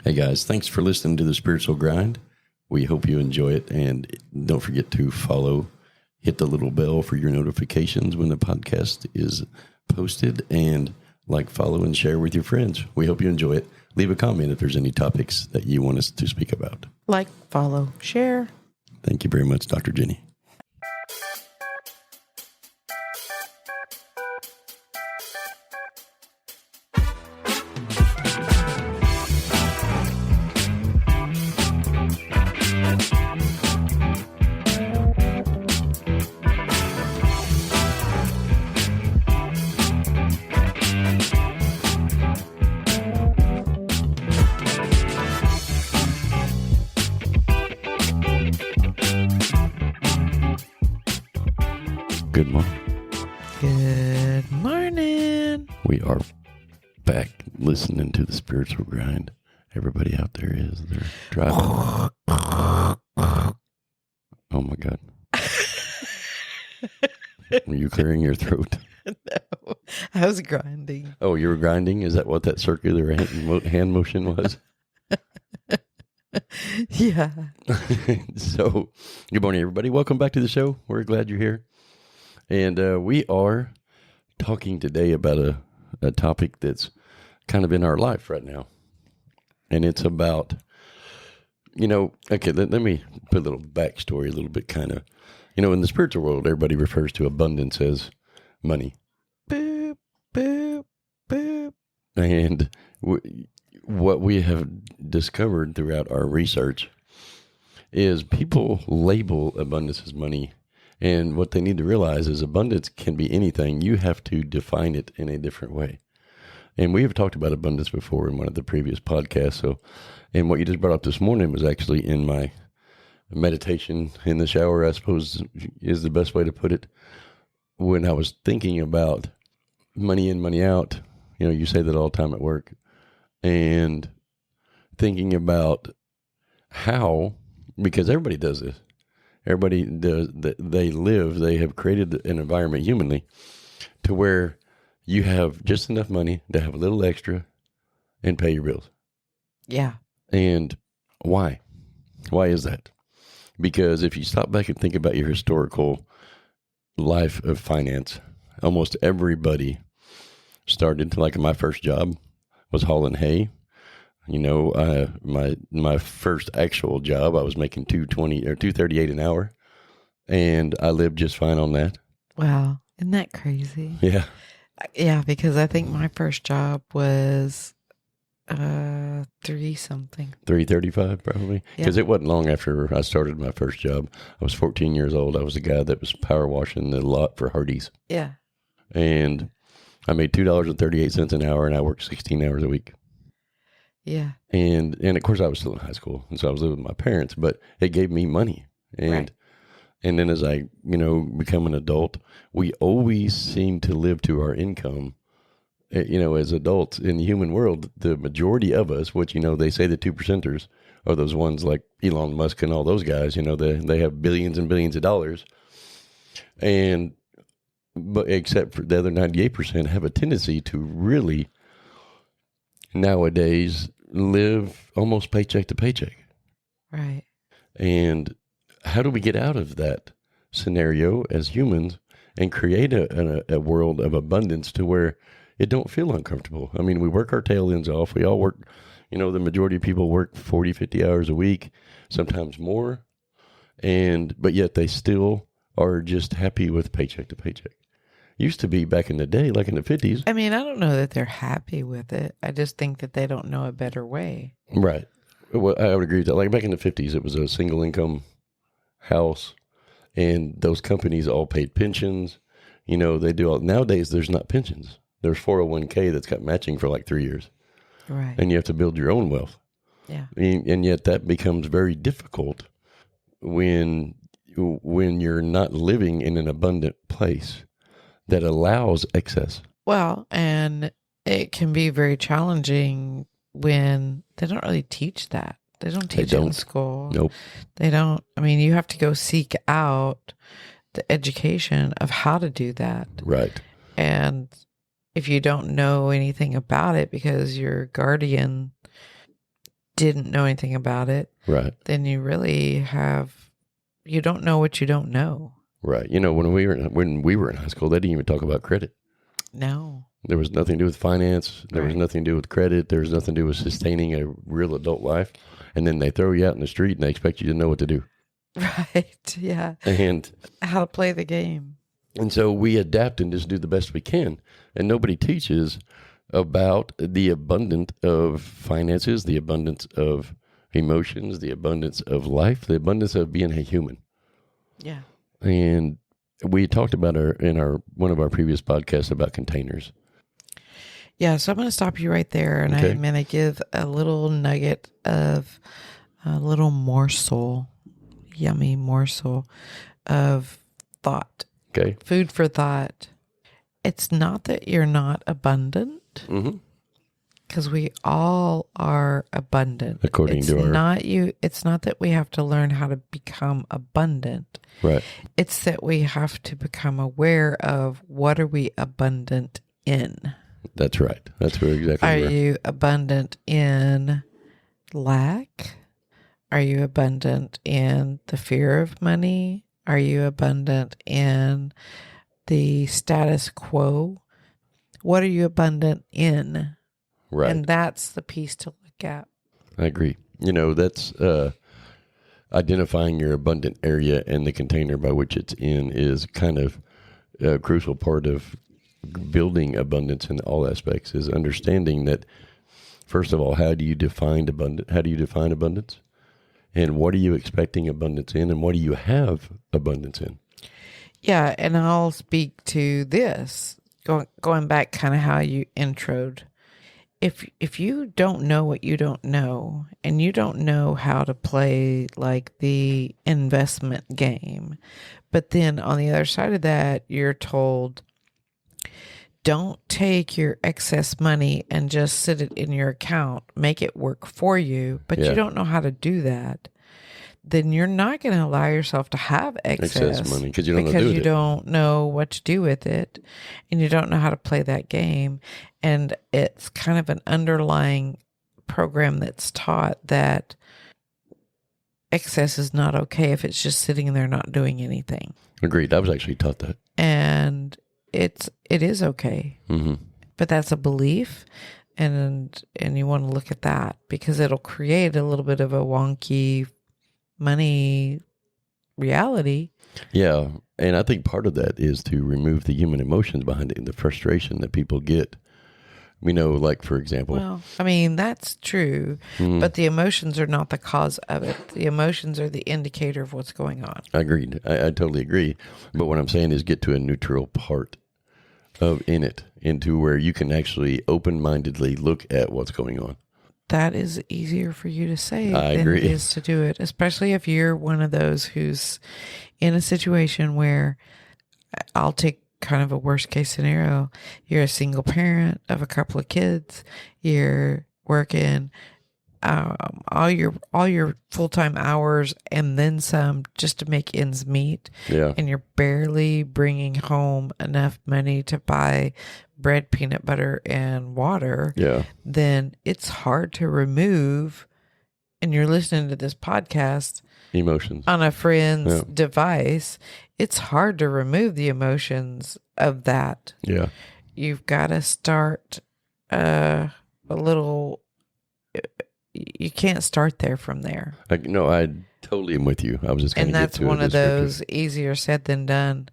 Hey guys, thanks for listening to the Spiritual Grind. We hope you enjoy it, and don't forget to follow, hit the little bell for your notifications when the podcast is posted, and follow, and share with your friends. We hope you enjoy it. Leave a comment if there's any topics that you want us to speak about. Like, follow, share. Thank you very much, Dr. Jenny. Good morning. Good morning. We are back listening to the Spiritual Grind. Everybody out there they're driving. Oh my God. Were you clearing your throat? No, I was grinding. Oh, you were grinding? Is that what that circular hand motion was? Yeah. So, good morning, everybody. Welcome back to the show. We're glad you're here. And we are talking today about a topic that's kind of in our life right now. And it's about, okay, let me put a little backstory, a little bit kind of, in the spiritual world, everybody refers to abundance as money. Boop, boop, boop. And what we have discovered throughout our research is people label abundance as money. And what they need to realize is abundance can be anything. You have to define it in a different way. And we have talked about abundance before in one of the previous podcasts. And what you just brought up this morning was actually in my meditation in the shower, I suppose is the best way to put it. When I was thinking about money in, money out, you say that all the time at work, and thinking about how, because everybody does this. Everybody does that. They have created an environment humanly to where you have just enough money to have a little extra and pay your bills. Yeah. And why? Why is that? Because if you stop back and think about your historical life of finance, almost everybody started, like my first job was hauling hay. My first actual job, I was making $2.20 or $2.38 an hour, and I lived just fine on that. Wow. Isn't that crazy? Yeah. Yeah, because I think my first job was $3-something. $3.35 probably. Because it wasn't long after I started my first job. I was 14 years old. I was the guy that was power washing the lot for Hardee's. Yeah. And I made $2.38 an hour, and I worked 16 hours a week. Yeah. And of course I was still in high school, and so I was living with my parents, but it gave me money. And Right. And then as I, become an adult, we always seem to live to our income. As adults in the human world, the majority of us, which, they say the 2%ers are those ones like Elon Musk and all those guys, they have billions and billions of dollars. But except for the other 98% have a tendency to really nowadays live almost paycheck to paycheck. Right. And how do we get out of that scenario as humans and create a world of abundance to where it don't feel uncomfortable? I mean, we work our tail ends off. We all work, the majority of people work 40, 50 hours a week, sometimes more. But yet they still are just happy with paycheck to paycheck. Used to be back in the day, like in the 50s. I mean, I don't know that they're happy with it. I just think that they don't know a better way. Right. Well, I would agree with that. Like back in the 50s, it was a single income house, and those companies all paid pensions. They do all. Nowadays, there's not pensions. There's 401k that's got matching for like 3 years. Right. And you have to build your own wealth. Yeah. And yet that becomes very difficult when you're not living in an abundant place that allows excess. Well, and it can be very challenging when they don't really teach that. They don't teach it in school. Nope. They don't. I mean, you have to go seek out the education of how to do that. Right. And if you don't know anything about it because your guardian didn't know anything about it, Right. then you really you don't know what you don't know. Right. When we were in high school, they didn't even talk about credit. No. There was nothing to do with finance. There was nothing to do with credit. There was nothing to do with sustaining a real adult life. And then they throw you out in the street and they expect you to know what to do. Right. Yeah. And how to play the game. And so we adapt and just do the best we can. And nobody teaches about the abundance of finances, the abundance of emotions, the abundance of life, the abundance of being a human. Yeah. And we talked about one of our previous podcasts about containers. Yeah, so I'm going to stop you right there, and Okay. I'm going to give a little nugget of a little morsel, yummy morsel of thought. Okay. Food for thought. It's not that you're not abundant, because we all are abundant. According to our... It's not that we have to learn how to become abundant. Right. It's that we have to become aware of what are we abundant in. That's right. That's where exactly. Are you abundant in lack? Are you abundant in the fear of money? Are you abundant in the status quo? What are you abundant in? Right. And that's the piece to look at. I agree. That's identifying your abundant area and the container by which it's in is kind of a crucial part of building abundance in all aspects, is understanding that, first of all, how do you define abundance? And what are you expecting abundance in? And what do you have abundance in? Yeah, and I'll speak to this, going back kind of how you introed. If you don't know what you don't know, and you don't know how to play like the investment game, but then on the other side of that, you're told, don't take your excess money and just sit it in your account, make it work for you, but you don't know how to do that, then you're not going to allow yourself to have excess money because you don't know what to do with it, and you don't know how to play that game. And it's kind of an underlying program that's taught that excess is not okay if it's just sitting there not doing anything. Agreed. I was actually taught that. And it is okay. Mm-hmm. But that's a belief, and you want to look at that because it'll create a little bit of a wonky money reality. Yeah. And I think part of that is to remove the human emotions behind it and the frustration that people get. Like, for example. Well, I mean, that's true, but the emotions are not the cause of it. The emotions are the indicator of what's going on. Agreed. I totally agree. But what I'm saying is get to a neutral part in it, into where you can actually open-mindedly look at what's going on. That is easier for you to say than it is to do it, especially if you're one of those who's in a situation where, I'll take kind of a worst case scenario. You're a single parent of a couple of kids. You're working all your full-time hours and then some just to make ends meet. Yeah. And you're barely bringing home enough money to buy bread, peanut butter, and water. Yeah. Then it's hard to remove, and you're listening to this podcast, emotions on a friend's device. It's hard to remove the emotions of that. Yeah. You've got to start a little, you can't start there from there. I totally am with you. I was just going to get to it. And that's one of those easier said than done.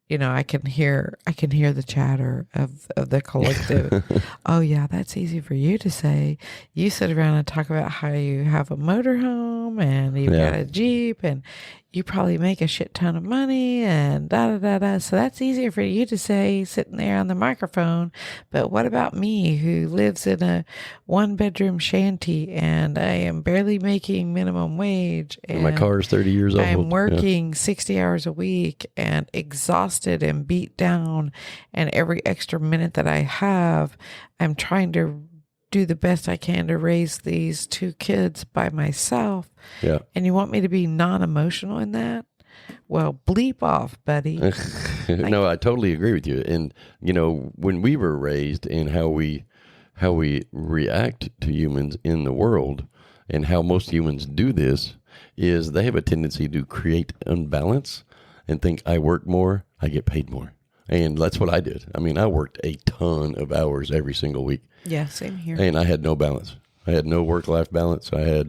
I can hear the chatter of the collective. Oh yeah, that's easy for you to say. You sit around and talk about how you have a motorhome and you've got a Jeep and you probably make a shit ton of money and da da da da. So that's easier for you to say sitting there on the microphone. But what about me, who lives in a 1-bedroom shanty and I am barely making minimum wage and my car is 30 years old. I'm working 60 hours a week and exhausted and beat down, and every extra minute that I have, I'm trying to do the best I can to raise these 2 kids by myself. Yeah. And you want me to be non-emotional in that? Well, bleep off, buddy. No, I totally agree with you. And, when we were raised and how we react to humans in the world, And how most humans do this is they have a tendency to create unbalance and think, I work more, I get paid more. And that's what I did. I mean, I worked a ton of hours every single week. Yeah, same here. And I had no balance. I had no work-life balance. I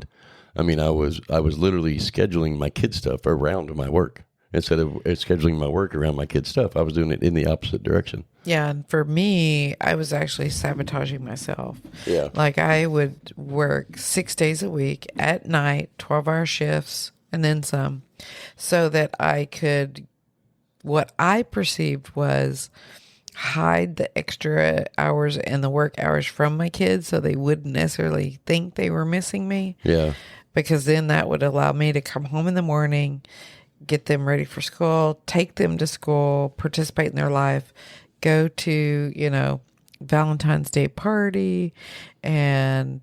was literally scheduling my kid stuff around my work. Instead of scheduling my work around my kid's stuff, I was doing it in the opposite direction. Yeah, and for me, I was actually sabotaging myself. Yeah. Like I would work 6 days a week at night, 12-hour shifts, and then some, so that I could, what I perceived was hide the extra hours and the work hours from my kids so they wouldn't necessarily think they were missing me. Yeah. Because then that would allow me to come home in the morning, get them ready for school, take them to school, participate in their life, go to, Valentine's Day party, and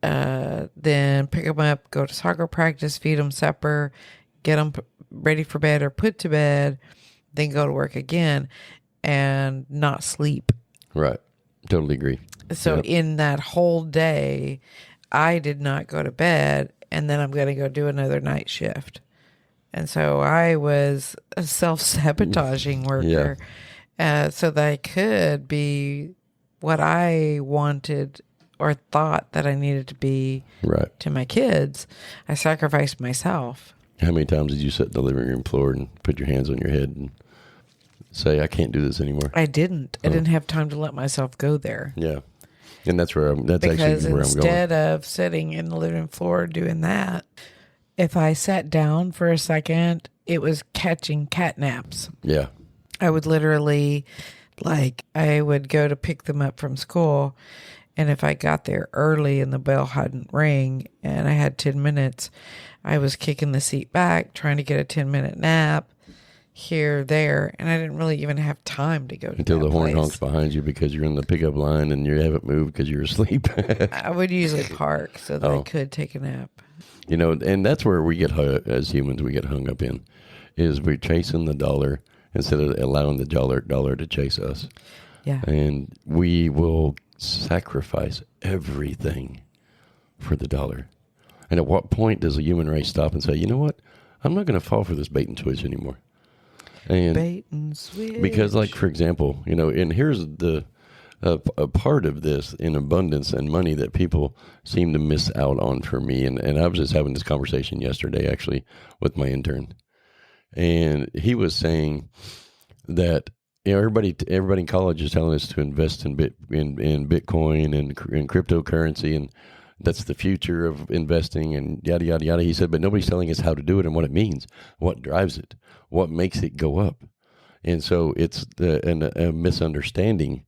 then pick them up, go to soccer practice, feed them supper, get them ready for bed or put to bed, then go to work again and not sleep. Right. Totally agree. So Yep. in that whole day, I did not go to bed, and then I'm going to go do another night shift. And so I was a self-sabotaging worker, so that I could be what I wanted or thought that I needed to be Right. to my kids. I sacrificed myself. How many times did you sit in the living room floor and put your hands on your head and say, I can't do this anymore? I didn't. I didn't have time to let myself go there. Yeah. And that's actually Because where I'm going. instead of sitting in the living room floor doing that, if I sat down for a second, it was catching cat naps. Yeah. I would literally, I would go to pick them up from school, and if I got there early and the bell hadn't rang and I had 10 minutes, I was kicking the seat back, trying to get a 10-minute nap here, there, and I didn't really even have time to go to Until that the horn place. honks behind you because you're in the pickup line and you haven't moved because you're asleep. I would usually park so that I could take a nap. And that's where we get, as humans, we get hung up in, is we're chasing the dollar instead of allowing the dollar to chase us. Yeah. And we will sacrifice everything for the dollar. And at what point does the human race stop and say, you know what? I'm not going to fall for this bait and switch anymore. And Bait and switch. because, for example, and here's a part of this in abundance and money that people seem to miss out on for me. And I was just having this conversation yesterday, actually, with my intern. And he was saying that everybody in college is telling us to invest in Bitcoin and cryptocurrency, and that's the future of investing and yada, yada, yada. He said, but nobody's telling us how to do it and what it means, what drives it, what makes it go up. And so it's a misunderstanding.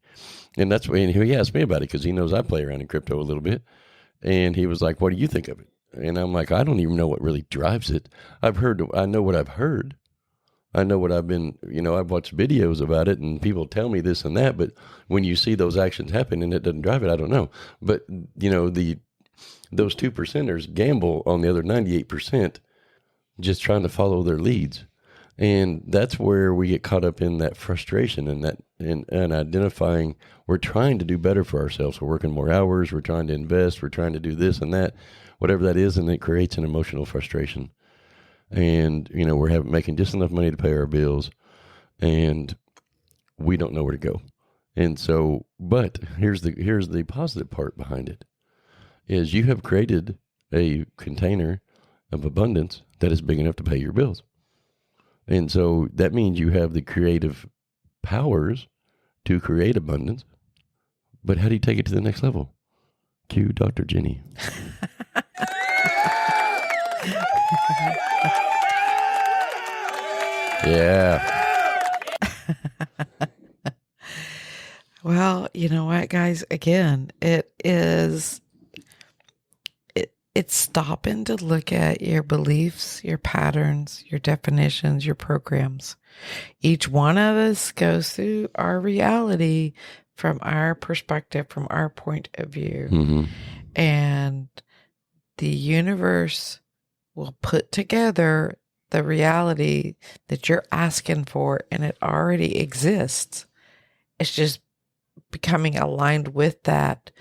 And that's when he asked me about it because he knows I play around in crypto a little bit. And he was like, what do you think of it? And I'm like, I don't even know what really drives it. I know what I've heard. I know what I've been, I've watched videos about it and people tell me this and that. But when you see those actions happen and it doesn't drive it, I don't know. But, those 2%ers gamble on the other 98%, just trying to follow their leads. And that's where we get caught up in that frustration and identifying we're trying to do better for ourselves. We're working more hours. We're trying to invest. We're trying to do this and that, whatever that is. And it creates an emotional frustration. And, we're making just enough money to pay our bills and we don't know where to go. And so, but here's the positive part behind it is you have created a container of abundance that is big enough to pay your bills. And so that means you have the creative powers to create abundance. But how do you take it to the next level? Cue Dr. Jenny. Yeah. Well, you know what, guys? Again, it's stopping to look at your beliefs, your patterns, your definitions, your programs. Each one of us goes through our reality from our perspective, from our point of view. Mm-hmm. And the universe will put together the reality that you're asking for, and it already exists. It's just becoming aligned with that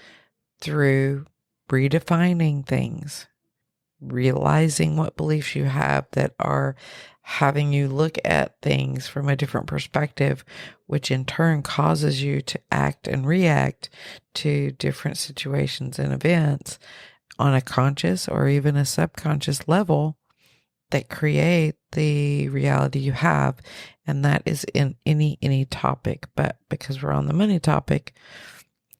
through redefining things, realizing what beliefs you have that are having you look at things from a different perspective, which in turn causes you to act and react to different situations and events on a conscious or even a subconscious level that create the reality you have. And that is in any topic. But because we're on the money topic,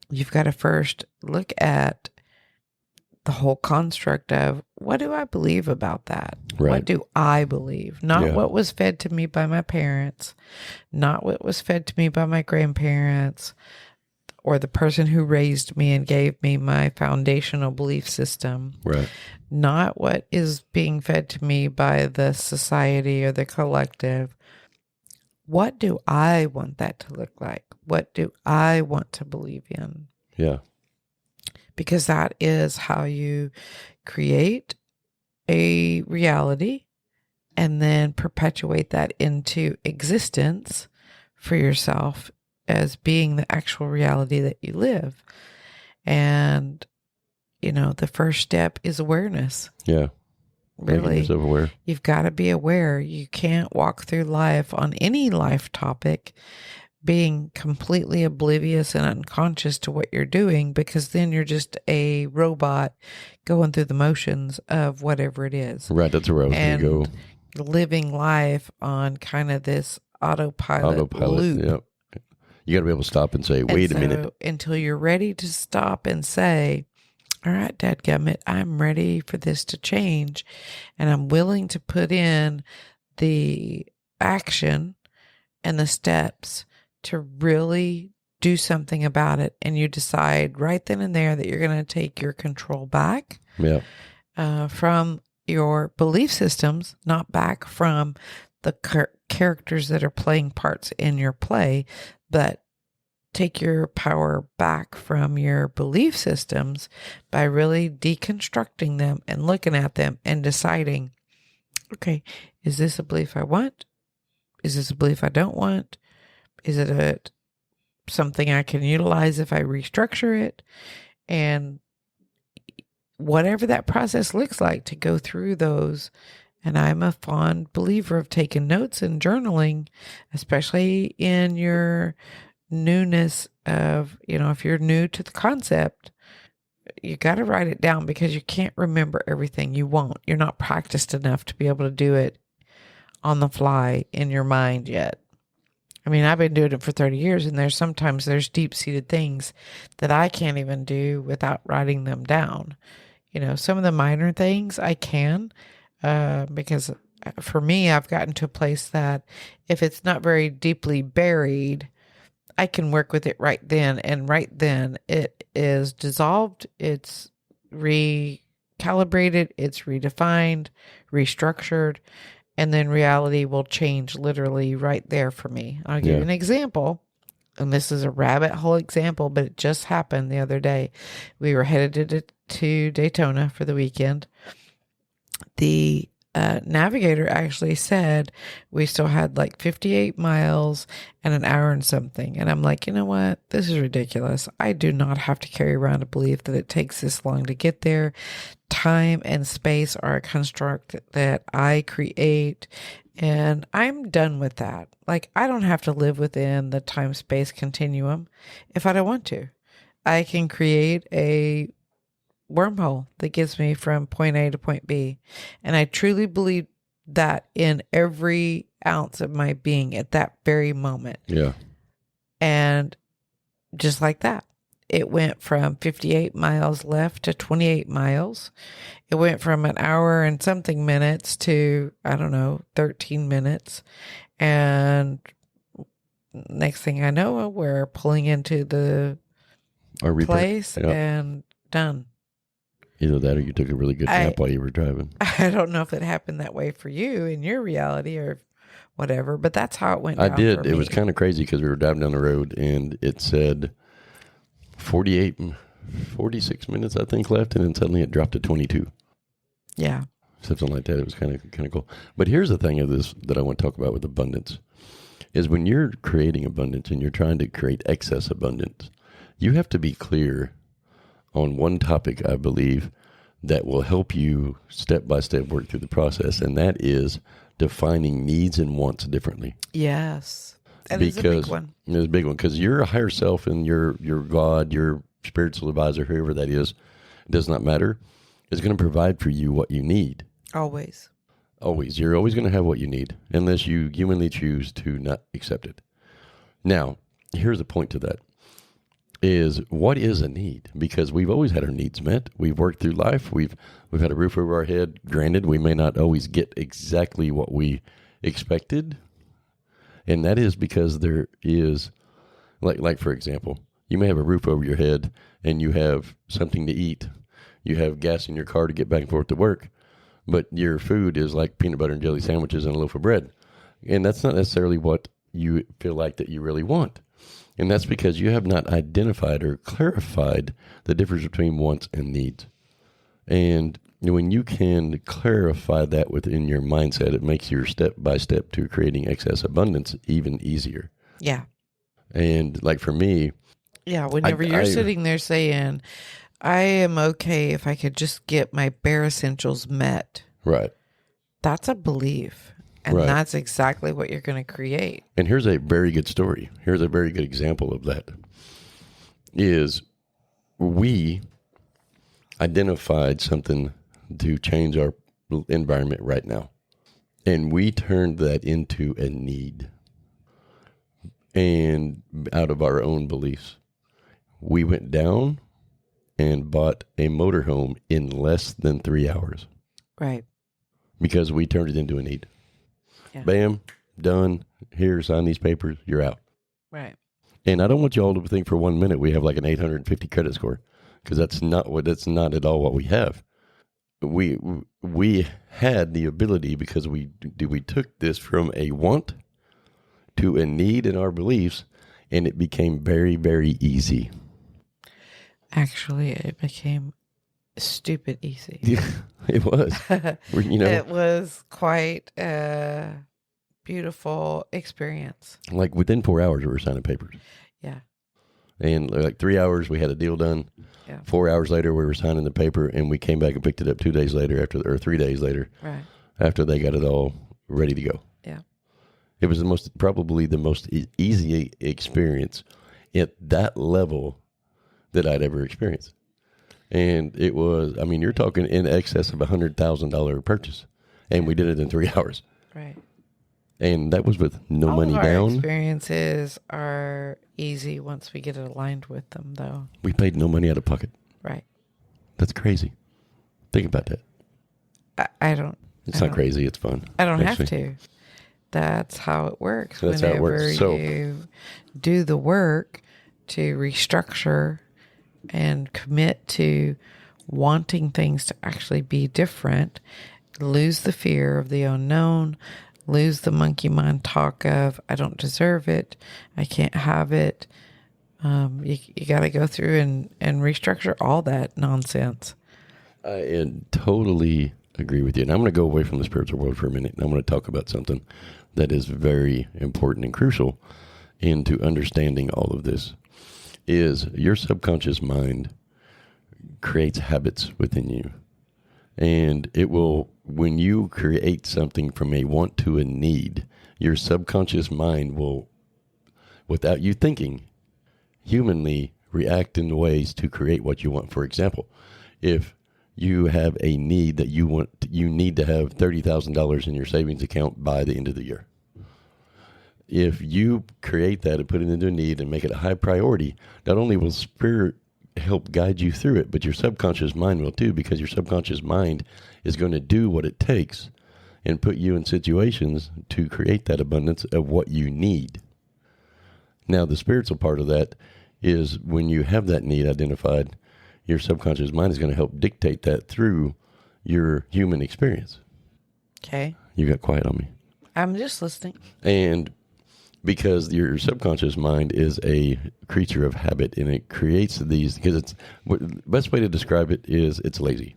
you've got to first look at the whole construct of, what do I believe about that? Right. What do I believe? Not what was fed to me by my parents, not what was fed to me by my grandparents, or the person who raised me and gave me my foundational belief system. Right. Not what is being fed to me by the society or the collective. What do I want that to look like? What do I want to believe in? Yeah. Because that is how you create a reality and then perpetuate that into existence for yourself as being the actual reality that you live. And, the first step is awareness. Yeah. Really. Making yourself aware. You've got to be aware. You can't walk through life on any life topic being completely oblivious and unconscious to what you're doing, because then you're just a robot going through the motions of whatever it is. Right. That's where I was going to go. Living life on kind of this autopilot loop. Yep. You got to be able to stop and say, wait a minute. Until you're ready to stop and say, all right, dadgummit, I'm ready for this to change. And I'm willing to put in the action and the steps to really do something about it. And you decide right then and there that you're going to take your control back from your belief systems, not back from the characters that are playing parts in your play, but take your power back from your belief systems by really deconstructing them and looking at them and deciding, okay, is this a belief I want? Is this a belief I don't want? Is it something I can utilize if I restructure it? And whatever that process looks like, to go through those. And I'm a fond believer of taking notes and journaling, especially in your newness of, if you're new to the concept, you got to write it down, because you can't remember everything. You won't. You're not practiced enough to be able to do it on the fly in your mind yet. I mean, I've been doing it for 30 years, and there's deep-seated things that I can't even do without writing them down. Some of the minor things I can, because for me, I've gotten to a place that if it's not very deeply buried, I can work with it right then. And right then it is dissolved. It's recalibrated. It's redefined, restructured. And then reality will change literally right there for me. I'll give you an example. And this is a rabbit hole example, but it just happened the other day. We were headed to Daytona for the weekend. The navigator actually said we still had like 58 miles and an hour and something. And I'm like, you know what? This is ridiculous. I do not have to carry around a belief that it takes this long to get there. Time and space are a construct that I create, and I'm done with that. Like, I don't have to live within the time-space continuum if I don't want to. I can create a wormhole that gets me from point A to point B. And I truly believe that in every ounce of my being at that very moment. Yeah. And just like that, it went from 58 miles left to 28 miles. It went from an hour and something minutes to, 13 minutes. And next thing I know, we're pulling into the place and done. Either that or you took a really good nap while you were driving. I don't know if it happened that way for you in your reality or whatever, but that's how it went down. I did. For it me. Was kind of crazy because we were driving down the road and it said 46 minutes, I think, left. And then suddenly it dropped to 22. Yeah. Something like that. It was kind of cool. But here's the thing of this that I want to talk about with abundance is when you're creating abundance and you're trying to create excess abundance, you have to be clear on one topic, I believe, that will help you step by step work through the process, and that is defining needs and wants differently. Yes. That is a big one. It's a big one because your higher self and your God, your spiritual advisor, whoever that is, does not matter, is going to provide for you what you need. Always. Always. You're always going to have what you need unless you humanly choose to not accept it. Now, here's the point to that. Is what is a need? Because we've always had our needs met. We've worked through life. We've had a roof over our head. Granted, we may not always get exactly what we expected. And that is because there is, like for example, you may have a roof over your head and you have something to eat. You have gas in your car to get back and forth to work. But your food is like peanut butter and jelly sandwiches and a loaf of bread. And that's not necessarily what you feel like that you really want. And that's because you have not identified or clarified the difference between wants and needs. And when you can clarify that within your mindset, it makes your step by step to creating excess abundance even easier. Yeah. And like for me. Yeah. Whenever you're sitting there saying, I am okay if I could just get my bare essentials met. Right. That's a belief. And right. That's exactly what you're going to create. And here's a very good story. Here's a very good example of that. Is we identified something to change our environment right now. And we turned that into a need. And out of our own beliefs. We went down and bought a motorhome in less than 3 hours. Right. Because we turned it into a need. Yeah. Bam, done. Here, sign these papers. You're out. Right. And I don't want you all to think for 1 minute we have like an 850 credit score, because that's not at all what we have. We had the ability because we took this from a want to a need in our beliefs, and it became very, very easy. Actually, it became stupid easy. Yeah, it was. It was quite a beautiful experience. Like within 4 hours, we were signing papers. Yeah. And like 3 hours, we had a deal done. Yeah. 4 hours later, we were signing the paper, and we came back and picked it up 2 days later, or 3 days later, right, after they got it all ready to go. Yeah. It was probably the most easy experience at that level that I'd ever experienced. And it was, you're talking in excess of $100,000 purchase. And we did it in 3 hours. Right. And that was with no money our down. Experiences are easy once we get aligned with them, though. We paid no money out of pocket. Right. That's crazy. Think about that. I don't. It's not crazy. It's fun. I don't have to. That's how it works. That's how it works. So you do the work to restructure and commit to wanting things to actually be different, lose the fear of the unknown, lose the monkey mind talk of, I don't deserve it, I can't have it. You got to go through and restructure all that nonsense. I totally agree with you. And I'm going to go away from the spiritual world for a minute, and I'm going to talk about something that is very important and crucial into understanding all of this. Is your subconscious mind creates habits within you. And it will, when you create something from a want to a need, your subconscious mind will, without you thinking, humanly react in ways to create what you want. For example, if you have a need that you need to have $30,000 in your savings account by the end of the year. If you create that and put it into a need and make it a high priority, not only will Spirit help guide you through it, but your subconscious mind will too, because your subconscious mind is going to do what it takes and put you in situations to create that abundance of what you need. Now, the spiritual part of that is when you have that need identified, your subconscious mind is going to help dictate that through your human experience. Okay. You got quiet on me. I'm just listening. And because your subconscious mind is a creature of habit, and it creates these, because the best way to describe it is it's lazy.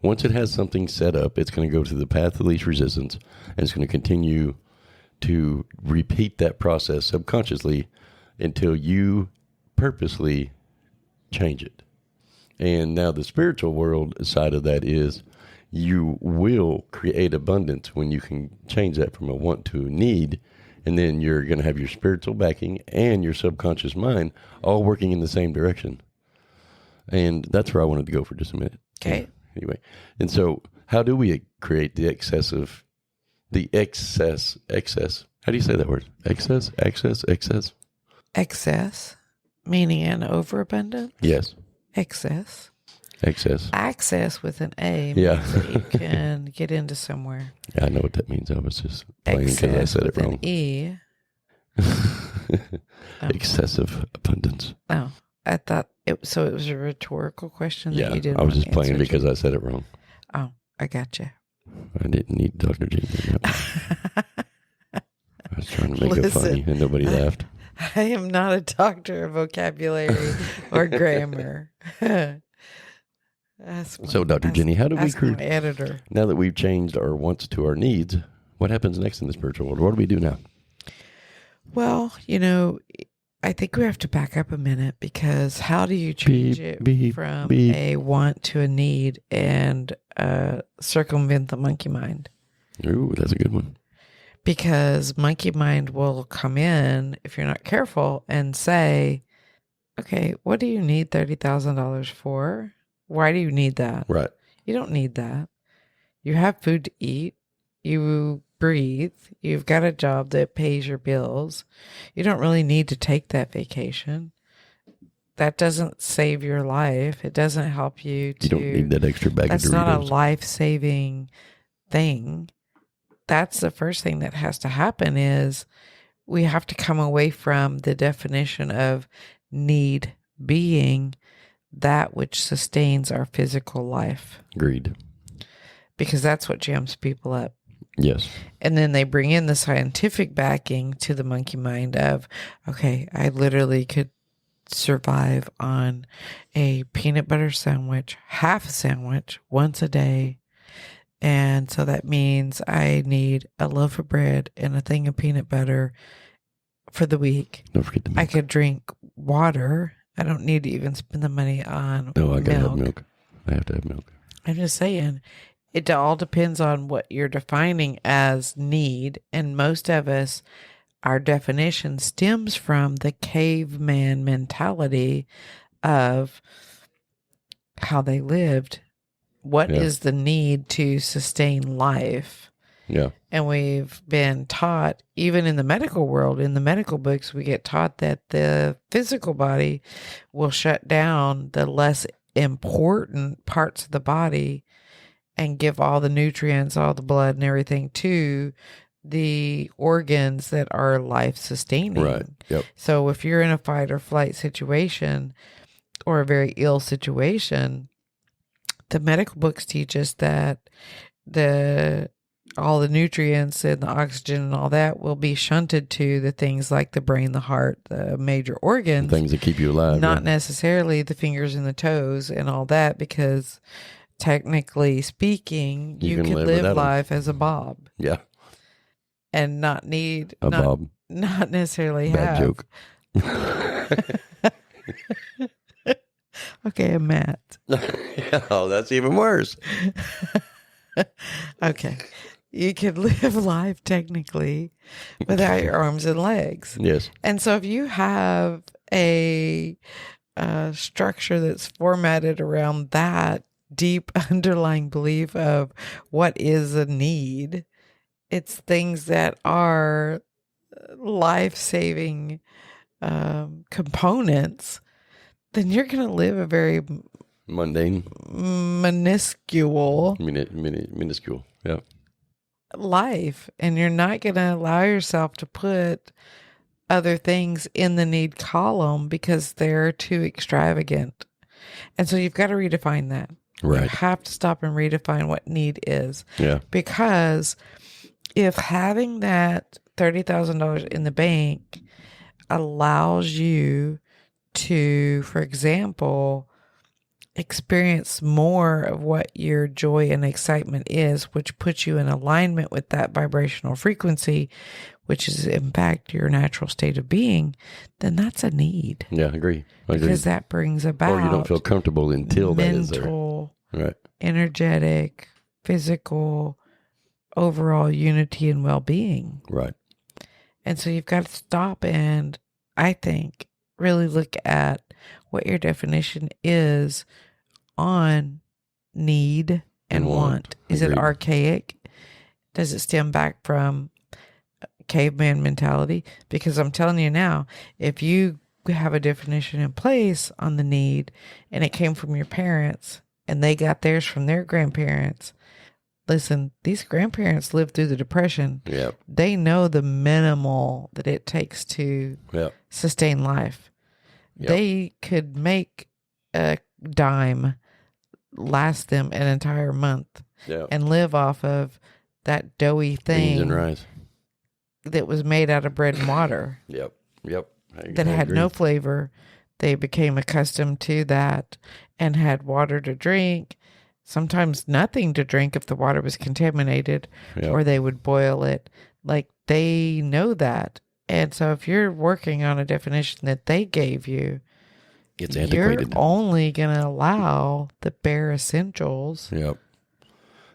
Once it has something set up, it's going to go to the path of least resistance, and it's going to continue to repeat that process subconsciously until you purposely change it. And now the spiritual world side of that is you will create abundance when you can change that from a want to a need. And then you're going to have your spiritual backing and your subconscious mind all working in the same direction. And that's where I wanted to go for just a minute. Okay. Anyway. And so how do we create the excess? How do you say that word? Excess? Excess, meaning an overabundance? Yes. Excess. Access with an A Yeah. means that you can get into somewhere. Yeah, I know what that means. I was just playing because I Excess said it with wrong. an E. Excessive abundance. Oh, I thought so it was a rhetorical question Yeah, that you didn't I was want just playing answered. because I said it wrong. Oh, I got you. I didn't need Dr. G. I was trying to make it Listen, funny and nobody laughed. I am not a doctor of vocabulary or grammar. So, Dr. Jenny, how do we create my editor? Now that we've changed our wants to our needs, what happens next in the spiritual world? What do we do now? Well, I think we have to back up a minute, because how do you change from a want to a need and circumvent the monkey mind? Ooh, that's a good one. Because monkey mind will come in, if you're not careful, and say, okay, what do you need $30,000 for? Why do you need that? Right. You don't need that. You have food to eat. You breathe. You've got a job that pays your bills. You don't really need to take that vacation. That doesn't save your life. It doesn't help you to... You don't need that extra bag of Doritos. That's not a life-saving thing. That's the first thing that has to happen, is we have to come away from the definition of need being that which sustains our physical life. Agreed. Because that's what jams people up. Yes. And then they bring in the scientific backing to the monkey mind of, okay, I literally could survive on a peanut butter sandwich, half a sandwich, once a day. And so that means I need a loaf of bread and a thing of peanut butter for the week. Don't forget the milk. I could drink water. I don't need to even spend the money on No, I gotta milk. have milk. I have to have milk. I'm just saying, it all depends on what you're defining as need. And most of us, our definition stems from the caveman mentality of how they lived. What is the need to sustain life? Yeah. And we've been taught, even in the medical world, in the medical books, we get taught that the physical body will shut down the less important parts of the body and give all the nutrients, all the blood and everything to the organs that are life-sustaining. Right. Yep. So if you're in a fight or flight situation or a very ill situation, the medical books teach us that all the nutrients and the oxygen and all that will be shunted to the things like the brain, the heart, the major organs. Things that keep you alive. Not necessarily the fingers and the toes and all that, because technically speaking, you could live life as a Bob. Yeah. And not need a Bob. Not necessarily Bad have. joke. Okay, Matt. Oh, that's even worse. Okay. You could live life technically without your arms and legs. Yes. And so if you have a structure that's formatted around that deep underlying belief of what is a need, it's things that are life-saving components, then you're going to live a very mundane, minuscule yeah, life, and you're not going to allow yourself to put other things in the need column because they're too extravagant. And so you've got to redefine that. Right. You have to stop and redefine what need is. Yeah. Because if having that $30,000 in the bank allows you to, for example, experience more of what your joy and excitement is, which puts you in alignment with that vibrational frequency, which is in fact your natural state of being, then that's a need. Yeah, I agree. Because that brings about, or you don't feel comfortable until that is there. Mental, right, energetic, physical, overall unity and well-being. right. And so you've got to stop and, I think, really look at what your definition is on need and want. Is it archaic? Does it stem back from caveman mentality? Because I'm telling you now, if you have a definition in place on the need and it came from your parents and they got theirs from their grandparents, listen, these grandparents lived through the Depression. Yep. They know the minimal that it takes to sustain life. Yep. They could make a dime last them an entire month and live off of that doughy thing beans and rice that was made out of bread and water. Yep. That had no flavor. They became accustomed to that and had water to drink, sometimes nothing to drink if the water was contaminated, or they would boil it. Like, they know that. And so if you're working on a definition that they gave you, it's antiquated. You're only going to allow the bare essentials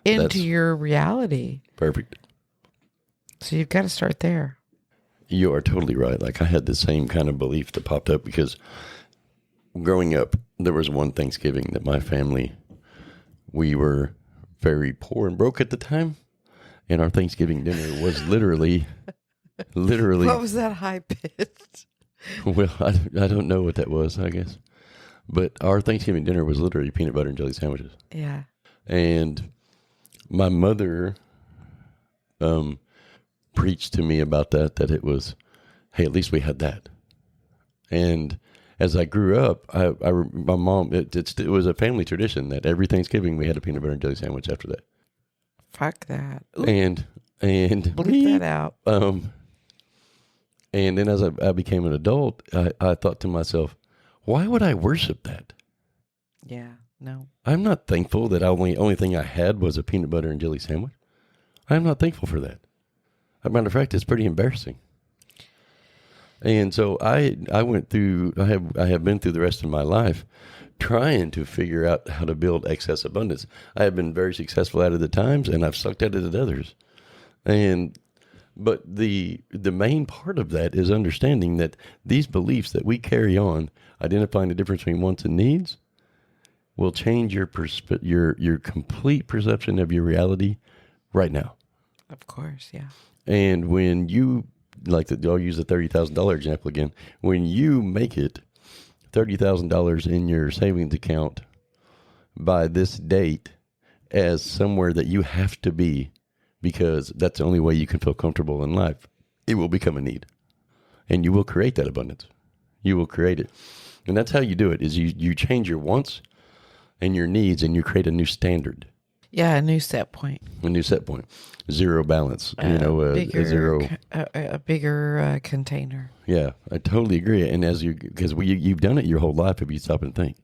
into your reality. Perfect. So you've got to start there. You are totally right. Like, I had the same kind of belief that popped up because growing up, there was one Thanksgiving that my family, we were very poor and broke at the time. And our Thanksgiving dinner was literally. What was that high pitch? Well, I don't know what that was, I guess. But our Thanksgiving dinner was literally peanut butter and jelly sandwiches. Yeah. And my mother preached to me about that it was, hey, at least we had that. And as I grew up, my mom, it was a family tradition that every Thanksgiving we had a peanut butter and jelly sandwich after that. Fuck that. Ooh. And bleep that out. And then as I became an adult, I thought to myself, why would I worship that? Yeah, no. I'm not thankful that only thing I had was a peanut butter and jelly sandwich. I'm not thankful for that. As a matter of fact, it's pretty embarrassing. And so I went through, I have been through the rest of my life trying to figure out how to build excess abundance. I have been very successful at it at times, and I've sucked at it at others. But the main part of that is understanding that these beliefs that we carry on, identifying the difference between wants and needs, will change your complete perception of your reality right now. Of course, yeah. And when you, I'll use the $30,000 example again. When you make it $30,000 in your savings account by this date as somewhere that you have to be, because that's the only way you can feel comfortable in life, it will become a need. And you will create that abundance. You will create it. And that's how you do it, is you change your wants and your needs, and you create a new standard. Yeah, a new set point. A new set point. Zero balance. A bigger container. Yeah, I totally agree. And because you've done it your whole life if you stop and think.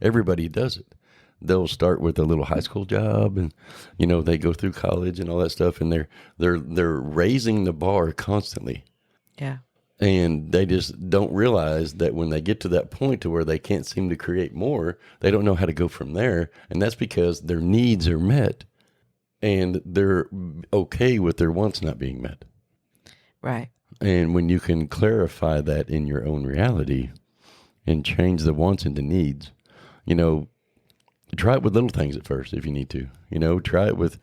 Everybody does it. They'll start with a little high school job, and they go through college and all that stuff, and they're raising the bar constantly. Yeah. And they just don't realize that when they get to that point to where they can't seem to create more, they don't know how to go from there. And that's because their needs are met and they're okay with their wants not being met. Right. And when you can clarify that in your own reality and change the wants into needs, try it with little things at first if you need to. Try it with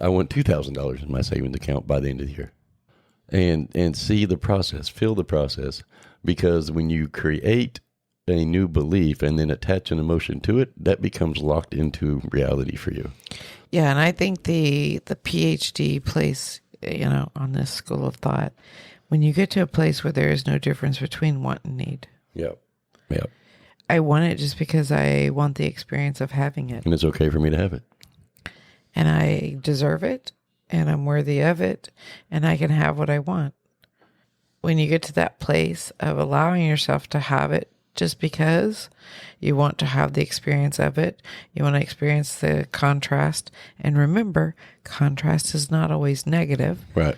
I want $2,000 in my savings account by the end of the year. And see the process, feel the process, because when you create a new belief and then attach an emotion to it, that becomes locked into reality for you. Yeah, and I think the PhD place, on this school of thought, when you get to a place where there is no difference between want and need. Yep. I want it just because I want the experience of having it. And it's okay for me to have it. And I deserve it. And I'm worthy of it, and I can have what I want. When you get to that place of allowing yourself to have it just because you want to have the experience of it. You want to experience the contrast. And remember, contrast is not always negative. Right.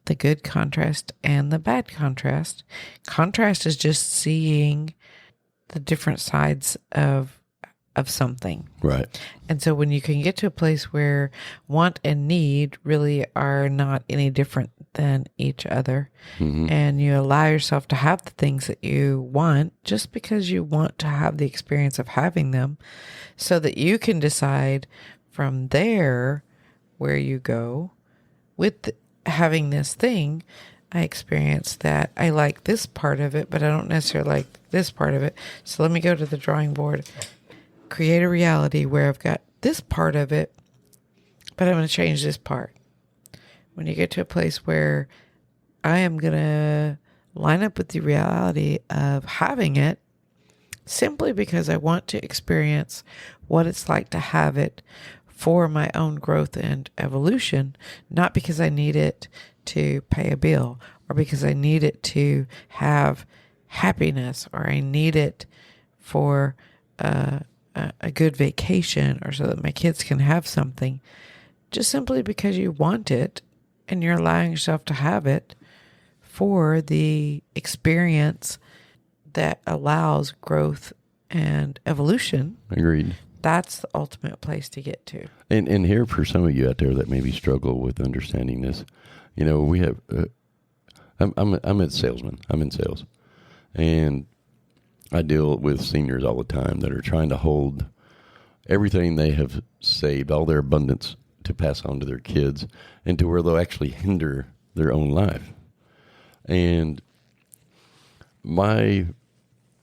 The good contrast and the bad contrast. Contrast is just seeing the different sides of something. Right. And so when you can get to a place where want and need really are not any different than each other, and you allow yourself to have the things that you want just because you want to have the experience of having them, so that you can decide from there where you go with having this thing. I experienced that I like this part of it, but I don't necessarily like this part of it. So let me go to the drawing board, create a reality where I've got this part of it, but I'm going to change this part. When you get to a place where I am going to line up with the reality of having it simply because I want to experience what it's like to have it for my own growth and evolution, not because I need it to pay a bill or because I need it to have happiness or I need it for a good vacation or so that my kids can have something, just simply because you want it and you're allowing yourself to have it for the experience that allows growth and evolution. Agreed. That's the ultimate place to get to. And here, for some of you out there that maybe struggle with understanding this, we have, I'm a salesman. I'm in sales. And I deal with seniors all the time that are trying to hold everything they have saved, all their abundance, to pass on to their kids, and to where they'll actually hinder their own life. And my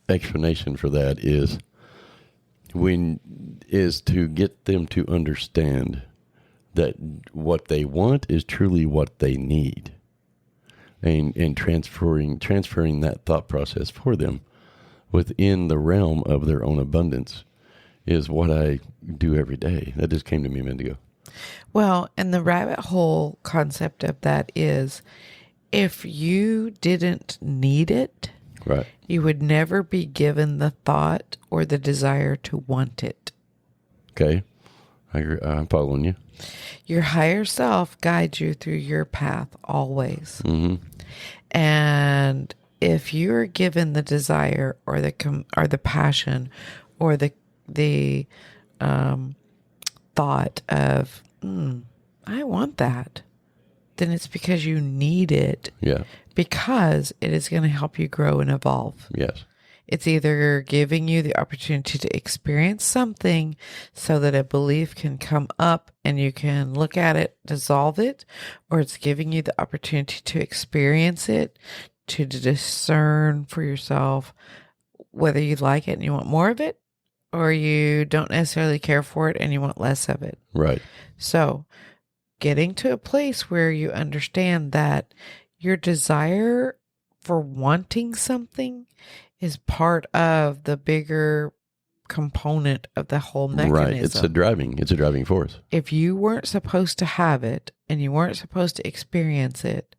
explanation for that is to get them to understand that what they want is truly what they need, and transferring that thought process for them within the realm of their own abundance is what I do every day. That just came to me a minute ago. Well, and the rabbit hole concept of that is if you didn't need it, right, you would never be given the thought or the desire to want it. Okay. I'm following you. Your higher self guides you through your path always. Mm-hmm. And if you're given the desire or the passion or the thought of, I want that, then it's because you need it. Yeah. Because it is going to help you grow and evolve. Yes. It's either giving you the opportunity to experience something so that a belief can come up and you can look at it, dissolve it, or it's giving you the opportunity to experience it, to discern for yourself whether you like it and you want more of it, or you don't necessarily care for it and you want less of it. Right. So getting to a place where you understand that your desire for wanting something is part of the bigger component of the whole mechanism. Right. It's a driving force. If you weren't supposed to have it and you weren't supposed to experience it,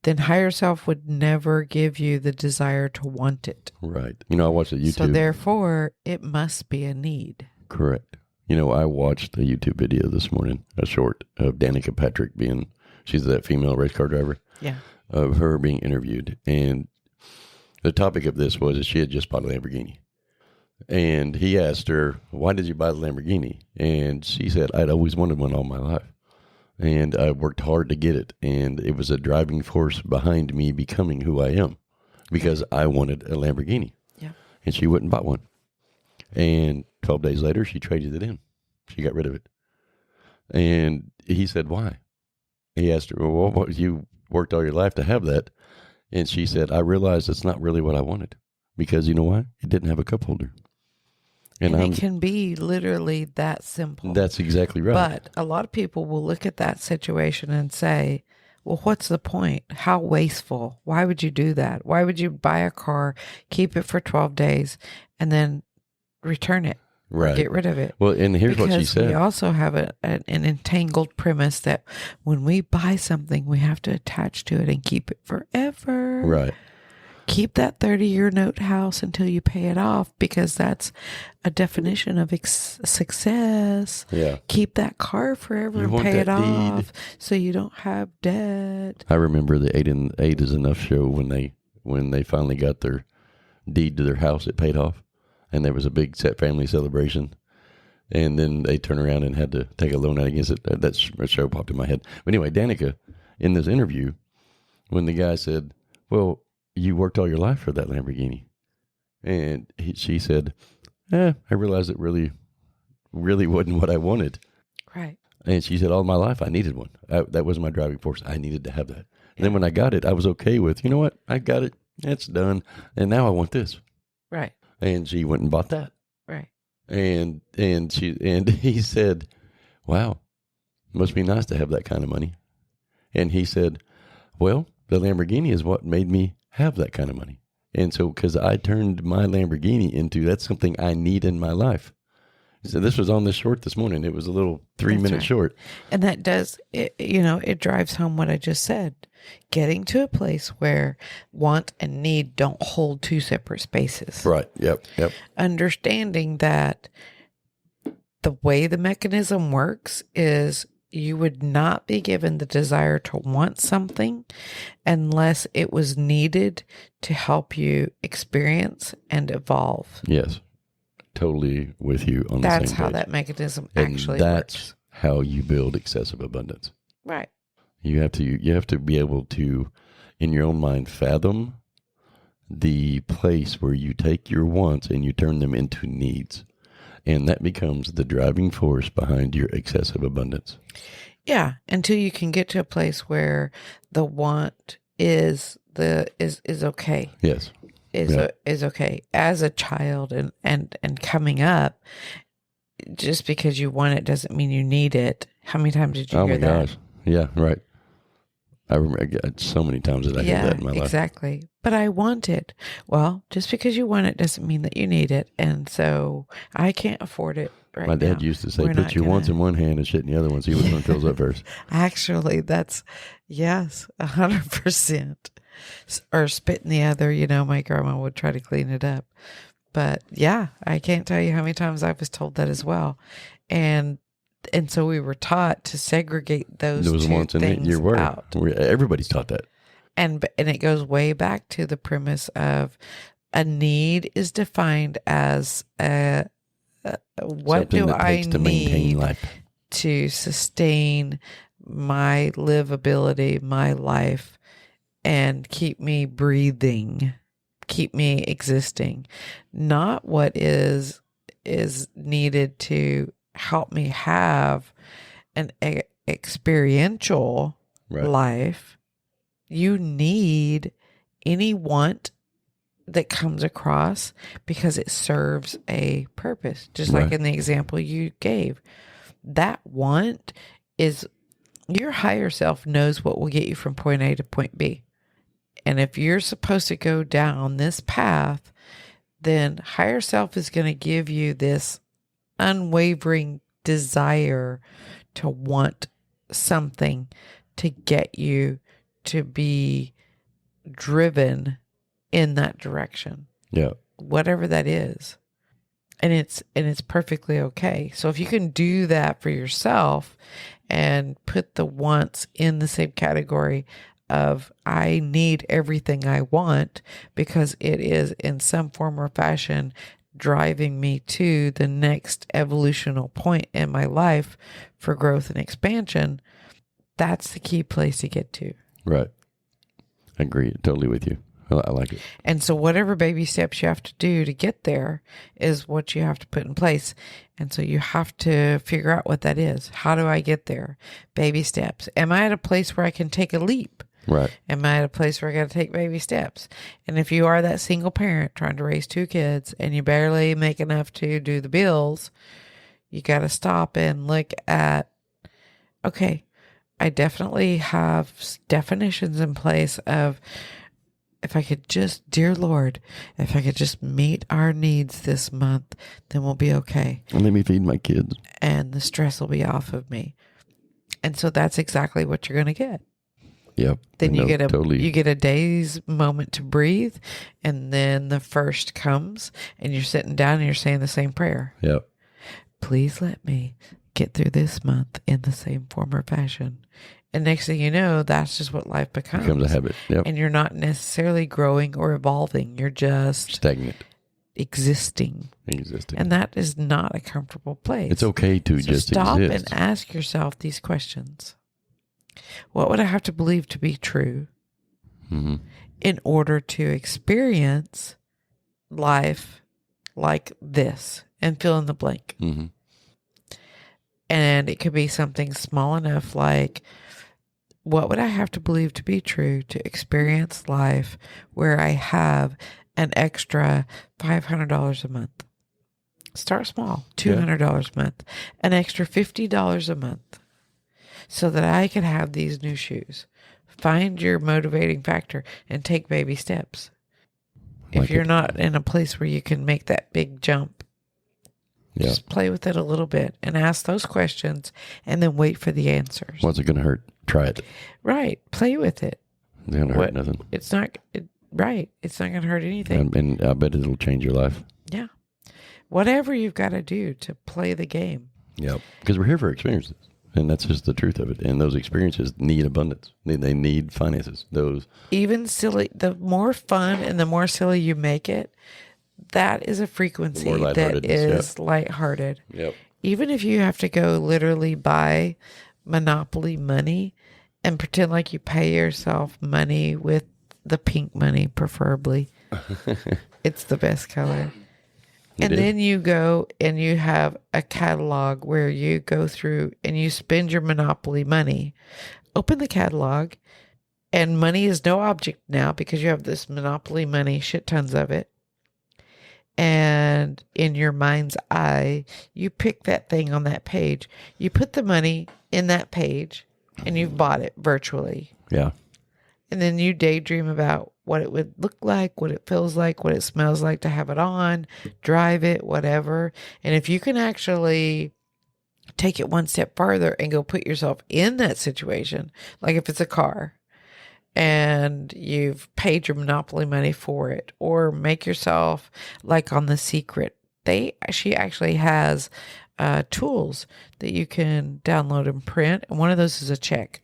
then higher self would never give you the desire to want it. Right. I watched a YouTube. So therefore, it must be a need. Correct. I watched a YouTube video this morning, a short of Danica Patrick she's that female race car driver. Yeah. Of her being interviewed. And the topic of this was that she had just bought a Lamborghini. And he asked her, why did you buy the Lamborghini? And she said, I'd always wanted one all my life. And I worked hard to get it. And it was a driving force behind me becoming who I am because I wanted a Lamborghini. Yeah. And she went and bought one. And 12 days later, she traded it in. She got rid of it. And he said, why? He asked her, well, what, you worked all your life to have that. And she said, I realized it's not really what I wanted because you know why? It didn't have a cup holder. And it can be literally that simple. That's exactly right. But a lot of people will look at that situation and say, well, what's the point? How wasteful. Why would you do that? Why would you buy a car, keep it for 12 days, and then return it? Right. Get rid of it. Well, and here's what she said. We also have an entangled premise that when we buy something, we have to attach to it and keep it forever. Right. keep that 30-year note house until you pay it off, because that's a definition of success. Yeah. Keep that car forever You and want pay it that deed. off so you don't have debt. I remember the 8 is Enough show when they finally got their deed to their house. It paid off, and there was a big family celebration. And then they turned around and had to take a loan out against it. That show popped in my head. But anyway, Danica, in this interview, when the guy said, well, you worked all your life for that Lamborghini. And she said, I realized it really, really wasn't what I wanted. Right. And she said, all my life I needed one. That was my driving force. I needed to have that. And then when I got it, I was okay with, you know what? I got it. It's done. And now I want this. Right. And she went and bought that. Right. And he said, wow, must be nice to have that kind of money. And he said, well, the Lamborghini is what made me have that kind of money. And so, because I turned my Lamborghini into, that's something I need in my life. So this was on this short this morning. It was a little 3-minute short. And that does, it drives home what I just said. Getting to a place where want and need don't hold two separate spaces. Right. Yep. Understanding that the way the mechanism works is you would not be given the desire to want something unless it was needed to help you experience and evolve. Yes. Totally with you on the same page. That's how that mechanism and actually that's works. How you build excessive abundance. Right. You have to be able to, in your own mind, fathom the place where you take your wants and you turn them into needs. And that becomes the driving force behind your excessive abundance. Yeah, until you can get to a place where the want is okay. Yes. Is okay. As a child and coming up, just because you want it doesn't mean you need it. How many times did you hear that? Oh my gosh. Yeah, right. I remember so many times that I heard that in my life. Exactly. But I want it. Well, just because you want it doesn't mean that you need it. And so I can't afford it right now. My dad used to say, put your wants in one hand and shit in the other one. See which one fills up first. Actually, that's, yes, 100%. Or spit in the other. My grandma would try to clean it up. But yeah, I can't tell you how many times I was told that as well. And so we were taught to segregate those two things out. Everybody's taught that. And it goes way back to the premise of a need is defined as what do I need to sustain my livability, my life, and keep me breathing, keep me existing. Not what is needed to help me have an experiential life. You need any want that comes across because it serves a purpose. Just like in the example you gave, that want is your higher self knows what will get you from point A to point B. And if you're supposed to go down this path, then higher self is going to give you this unwavering desire to want something to get you to be driven in that direction. Yeah. Whatever that is. And it's perfectly okay. So if you can do that for yourself and put the wants in the same category of I need everything I want because it is in some form or fashion driving me to the next evolutional point in my life for growth and expansion, that's the key place to get to. Right. I agree totally with you. I like it. And so whatever baby steps you have to do to get there is what you have to put in place. And so you have to figure out what that is. How do I get there? Baby steps. Am I at a place where I can take a leap? Right. Am I at a place where I got to take baby steps? And if you are that single parent trying to raise 2 kids and you barely make enough to do the bills, you got to stop and look at, okay, I definitely have definitions in place of if I could just, dear Lord, if I could just meet our needs this month, then we'll be okay. And let me feed my kids. And the stress will be off of me. And so that's exactly what you're going to get. Yep. Then you get totally. you get a day's moment to breathe, and then the first comes, and you're sitting down and you're saying the same prayer. Yep. Please let me get through this month in the same form or fashion. And next thing you know, that's just what life becomes. Becomes a habit. Yep. And you're not necessarily growing or evolving. You're just stagnant. Existing. And that is not a comfortable place. It's okay to just stop exist. and ask yourself these questions. What would I have to believe to be true in order to experience life like this? And fill in the blank. Mm-hmm. And it could be something small enough like, what would I have to believe to be true to experience life where I have an extra $500 a month? Start small, $200 a month, an extra $50 a month, so that I could have these new shoes. Find your motivating factor and take baby steps. If you're not in a place where you can make that big jump, just play with it a little bit and ask those questions and then wait for the answers. What's it going to hurt? Try it. Right. Play with it. It's going to hurt nothing. It's not, right. It's not going to hurt anything. And I bet it'll change your life. Yeah. Whatever you've got to do to play the game. Yeah. Because we're here for experiences. And that's just the truth of it. And those experiences need abundance. They need finances. Those even silly, the more fun and the more silly you make it, that is a frequency that is lighthearted. Yep. Even if you have to go literally buy Monopoly money and pretend like you pay yourself money with the pink money, preferably. It's the best color. And then you go and you have a catalog where you go through and you spend your Monopoly money. Open the catalog, and money is no object now because you have this Monopoly money, shit tons of it. And in your mind's eye, you pick that thing on that page. You put the money in that page and you've bought it virtually. Yeah. And then you daydream about what it would look like, what it feels like, what it smells like to have it on, drive it, whatever. And if you can actually take it one step farther and go put yourself in that situation, like if it's a car and you've paid your Monopoly money for it, or make yourself like on The Secret. She actually has tools that you can download and print. And one of those is a check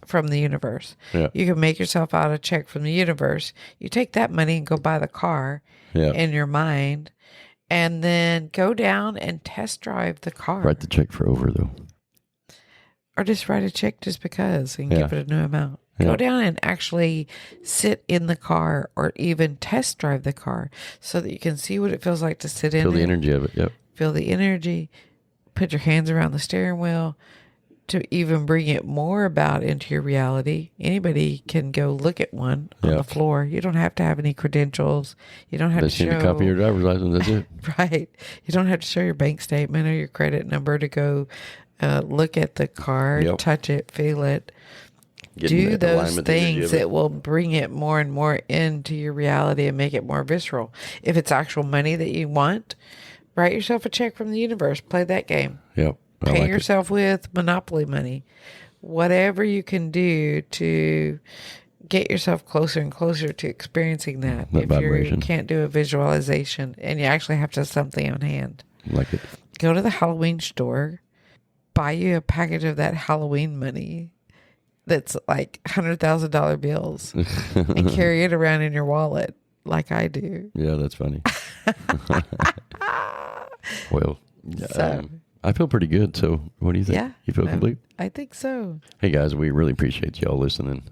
from the universe. Yeah. You can make yourself out a check from the universe. You take that money and go buy the car in your mind, and then go down and test drive the car. Write the check for over, though. Or just write a check just because and give it a new amount. Go down and actually sit in the car or even test drive the car so that you can see what it feels like to sit in it. Feel the energy of it, yep. Feel the energy. Put your hands around the steering wheel to even bring it more about into your reality. Anybody can go look at one on the floor. You don't have to have any credentials. You don't have to show a copy of your driver's license, that's it. Right. You don't have to show your bank statement or your credit number to go look at the car, touch it, feel it. Do those things that will bring it more and more into your reality and make it more visceral. If it's actual money that you want, write yourself a check from the universe. Play that game. Yep. Pay yourself with Monopoly money. Whatever you can do to get yourself closer and closer to experiencing that. If you can't do a visualization and you actually have to have something on hand. Like it. Go to the Halloween store. Buy you a package of that Halloween money. That's like $100,000 bills and carry it around in your wallet like I do. Yeah, that's funny. Well, I feel pretty good. So what do you think? Yeah, you feel complete? I think so. Hey guys, we really appreciate y'all listening.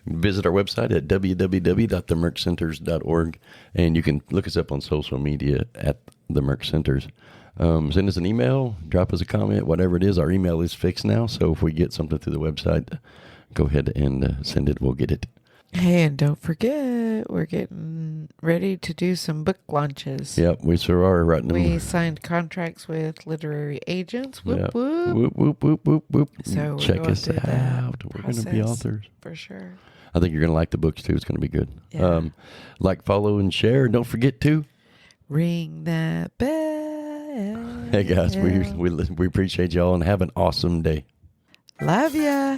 Visit our website at www.themerckcenters.org, and you can look us up on social media at the Merck Centers. Send us an email, drop us a comment, whatever it is. Our email is fixed now, so if we get something through the website, go ahead and send it. We'll get it. Hey, and don't forget, we're getting ready to do some book launches. Yep, we sure are writing them. We signed contracts with literary agents. Whoop, whoop. Whoop, whoop, whoop, whoop, whoop. So check us out. We're going to be authors. For sure. I think you're going to like the books, too. It's going to be good. Yeah. Like, follow, and share. And don't forget to ring that bell. Hey, guys, we appreciate y'all, and have an awesome day. Love ya.